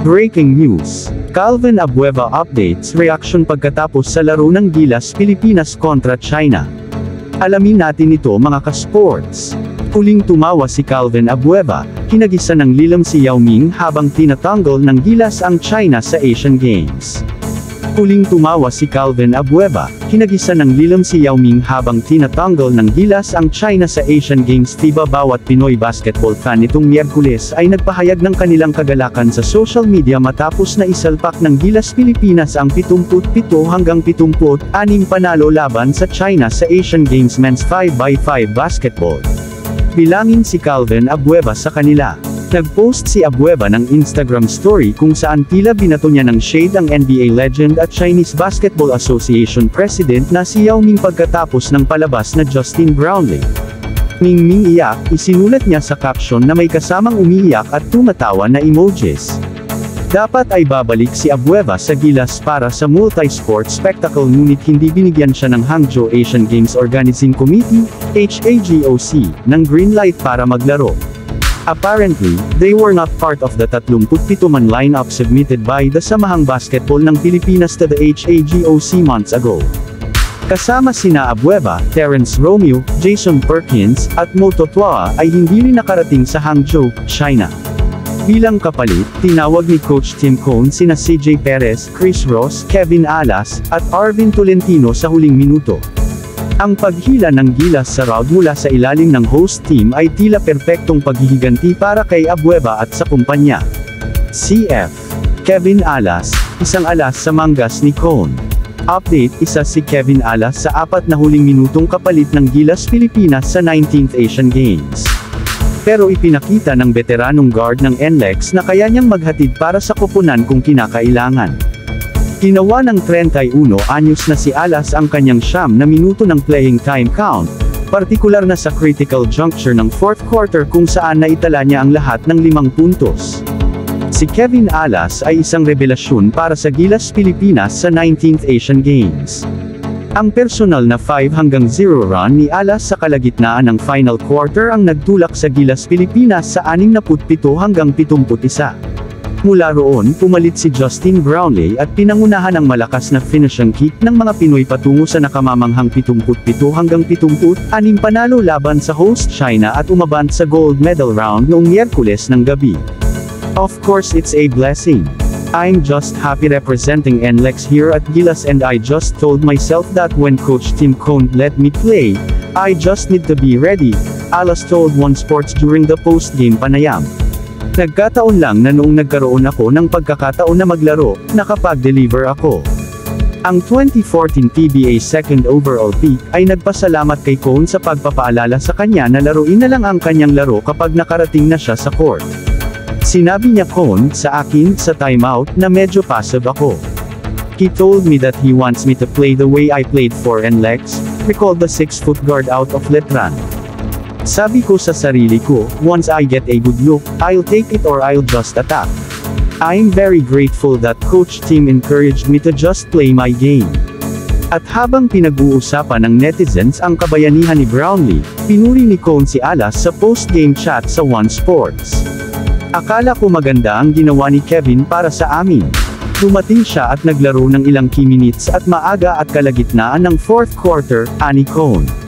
Breaking news. Calvin Abueva updates reaction pagkatapos sa laro ng Gilas Pilipinas kontra China. Alamin natin ito mga ka-sports. Huling tumawa si Calvin Abueva, kinagisa ng lilam si Yao Ming habang tinatanggol ng Gilas ang China sa Asian Games. Huling tumawa si Calvin Abueva, kinagisa ng lilam si Yao Ming habang tinatanggol ng Gilas ang China sa Asian Games. FIBA. Bawat Pinoy basketball fan nitong Miyerkules ay nagpahayag ng kanilang kagalakan sa social media matapos na isalpak ng Gilas Pilipinas ang 77-76 panalo laban sa China sa Asian Games Men's 5x5 basketball. Bilangin si Calvin Abueva sa kanila. Nag-post si Abueva ng Instagram story kung saan tila binato niya ng shade ang NBA legend at Chinese Basketball Association President na si Yao Ming pagkatapos ng palabas na Justin Brownlee. Ming iyak, isinulat niya sa caption na may kasamang umiiyak at tumatawa na emojis. Dapat ay babalik si Abueva sa Gilas para sa multi-sport spectacle ngunit hindi binigyan siya ng Hangzhou Asian Games Organizing Committee, HAGOC, ng green light para maglaro. Apparently, they were not part of the 37-man lineup submitted by the Samahang Basketball ng Pilipinas to the HAGOC months ago. Kasama sina Abueva, Terence Romeo, Jason Perkins, at Mo Totwa ay hindi rin nakarating sa Hangzhou, China. Bilang kapalit, tinawag ni Coach Tim Cone sina CJ Perez, Chris Ross, Kevin Alas, at Arvin Tolentino sa huling minuto. Ang paghila ng Gilas sa round mula sa ilalim ng host team ay tila perpektong paghihiganti para kay Abueva at sa kumpanya. CF. Kevin Alas, isang alas sa manggas ni Cone. Update, isa si Kevin Alas sa 4 na huling minutong kapalit ng Gilas Pilipinas sa 19th Asian Games. Pero ipinakita ng veteranong guard ng NLEX na kaya niyang maghatid para sa koponan kung kinakailangan. Ginawa ng 31 anyos na si Alas ang kanyang 9 na minuto ng playing time count, partikular na sa critical juncture ng 4th quarter kung saan naitala niya ang lahat ng 5 puntos. Si Kevin Alas ay isang revelasyon para sa Gilas Pilipinas sa 19th Asian Games. Ang personal na 5-0 run ni Alas sa kalagitnaan ng final quarter ang nagtulak sa Gilas Pilipinas sa 67-71. Mula roon, pumalit si Justin Brownlee at pinangunahan ang malakas na finishing kick ng mga Pinoy patungo sa nakamamanghang 77-70 panalo laban sa host China at umabant sa gold medal round noong Miyerkules ng gabi. Of course it's a blessing. I'm just happy representing NLEX here at Gilas and I just told myself that when Coach Tim Cone let me play, I just need to be ready, Alas told One Sports during the post-game panayam. Nagkataon lang na noong nagkaroon ako ng pagkakataon na maglaro, nakapag-deliver ako. Ang 2014 PBA second overall pick ay nagpasalamat kay Cone sa pagpapaalala sa kanya na laruin na lang ang kanyang laro kapag nakarating na siya sa court. Sinabi niya Cone sa akin sa timeout na medyo passive ako. He told me that he wants me to play the way I played for NLEX, recalled the 6-foot guard out of Letran. Sabi ko sa sarili ko, once I get a good look, I'll take it or I'll just attack. I'm very grateful that Coach Tim encouraged me to just play my game. At habang pinag-uusapan ng netizens ang kabayanihan ni Brownlee, pinuri ni Cone si Alas sa post-game chat sa One Sports. Akala ko maganda ang ginawa ni Kevin para sa amin. Dumating siya at naglaro ng ilang key minutes at maaga at kalagitnaan ng 4th quarter, ani Cone.